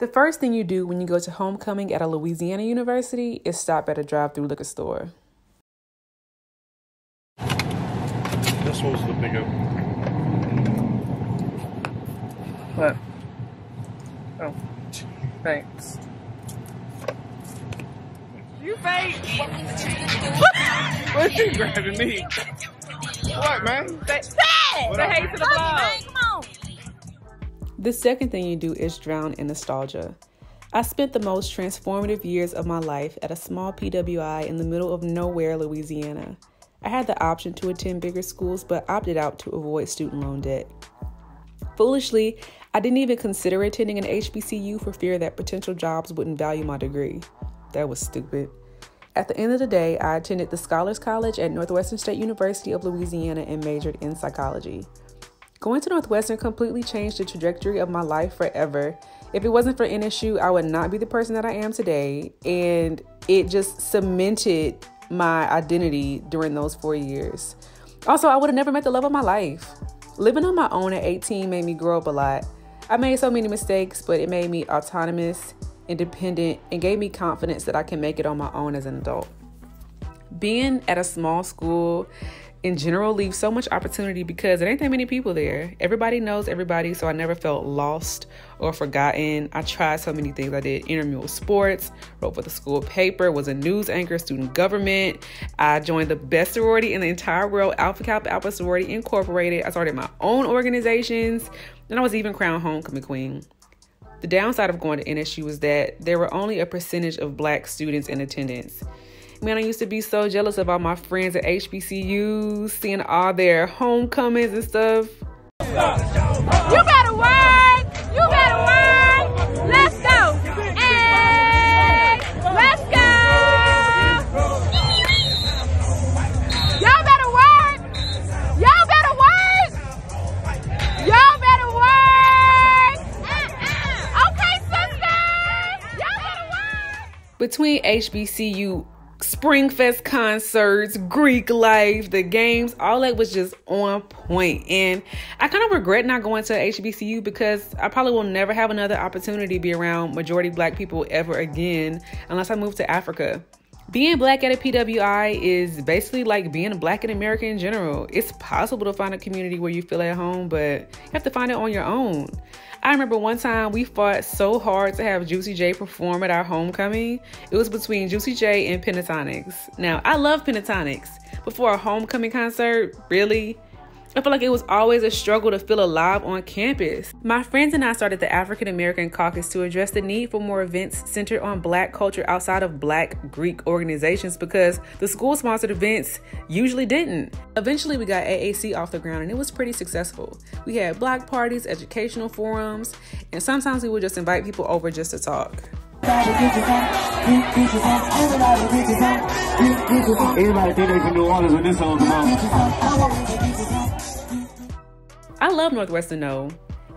The first thing you do when you go to homecoming at a Louisiana university is stop at a drive-through liquor store. This was the pickup. What? Oh, thanks. You fake! What's she grabbing me? What, man? Say hey to the vlog. Come on. The second thing you do is drown in nostalgia. I spent the most transformative years of my life at a small PWI in the middle of nowhere, Louisiana. I had the option to attend bigger schools, but opted out to avoid student loan debt. Foolishly, I didn't even consider attending an HBCU for fear that potential jobs wouldn't value my degree. That was stupid. At the end of the day, I attended the Scholars College at Northwestern State University of Louisiana and majored in psychology. Going to Northwestern completely changed the trajectory of my life forever. If it wasn't for NSU, I would not be the person that I am today, and it just cemented my identity during those 4 years. Also, I would have never met the love of my life. Living on my own at 18 made me grow up a lot. I made so many mistakes, but it made me autonomous, independent, and gave me confidence that I can make it on my own as an adult. Being at a small school in general leaves so much opportunity because there ain't that many people there. Everybody knows everybody, so I never felt lost or forgotten. I tried so many things. I did intramural sports, wrote for the school paper, was a news anchor, student government. I joined the best sorority in the entire world, Alpha Kappa Alpha Sorority Incorporated. I started my own organizations, and I was even crowned homecoming queen. The downside of going to NSU was that there were only a percentage of Black students in attendance. Man, I used to be so jealous of all my friends at HBCUs, seeing all their homecomings and stuff. You better work! You better work! Let's go! Hey! Let's go! Y'all better work! Y'all better work! Y'all better work! Okay, sister! Y'all better work! Between HBCU Springfest concerts, Greek life, the games, all that was just on point. And I kind of regret not going to HBCU because I probably will never have another opportunity to be around majority Black people ever again unless I move to Africa. Being Black at a PWI is basically like being Black in America in general. It's possible to find a community where you feel at home, but you have to find it on your own. I remember one time we fought so hard to have Juicy J perform at our homecoming. It was between Juicy J and Pentatonics. Now, I love Pentatonics, but for a homecoming concert, really? I feel like it was always a struggle to feel alive on campus. My friends and I started the African American Caucus to address the need for more events centered on Black culture outside of Black Greek organizations because the school-sponsored events usually didn't. Eventually, we got AAC off the ground and it was pretty successful. We had Black parties, educational forums, and sometimes we would just invite people over just to talk. Everybody think they can do honors when this song come on. I love Northwestern though.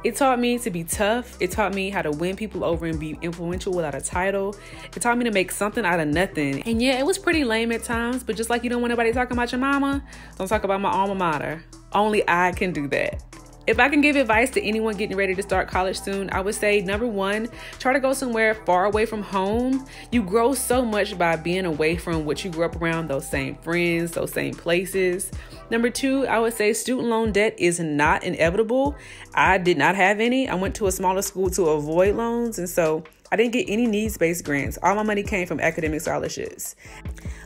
It taught me to be tough. It taught me how to win people over and be influential without a title. It taught me to make something out of nothing. And yeah, it was pretty lame at times, but just like you don't want nobody talking about your mama, don't talk about my alma mater. Only I can do that. If I can give advice to anyone getting ready to start college soon, I would say, number one, try to go somewhere far away from home. You grow so much by being away from what you grew up around, those same friends, those same places. Number two, I would say student loan debt is not inevitable. I did not have any. I went to a smaller school to avoid loans, and so I didn't get any needs-based grants. All my money came from academic scholarships.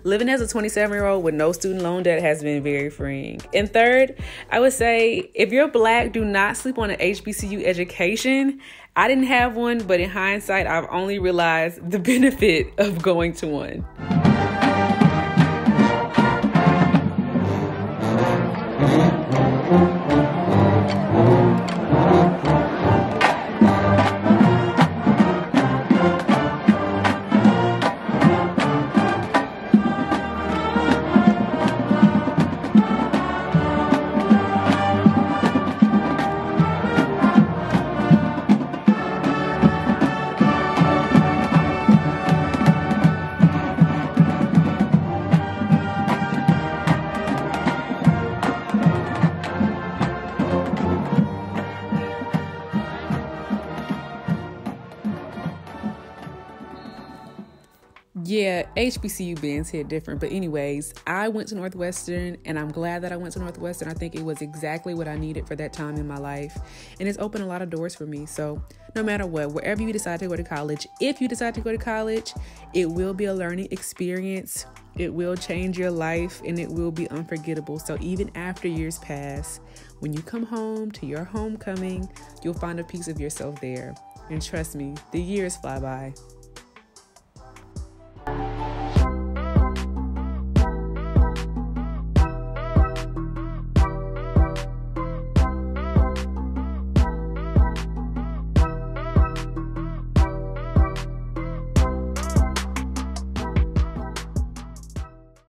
Living as a 27-year-old with no student loan debt has been very freeing. And third, I would say if you're Black, do not sleep on an HBCU education. I didn't have one, but in hindsight, I've only realized the benefit of going to one. Yeah, HBCU bands hit different. But anyways, I went to Northwestern, and I'm glad that I went to Northwestern. I think it was exactly what I needed for that time in my life. And it's opened a lot of doors for me. So no matter what, wherever you decide to go to college, if you decide to go to college, it will be a learning experience. It will change your life, and it will be unforgettable. So even after years pass, when you come home to your homecoming, you'll find a piece of yourself there. And trust me, the years fly by.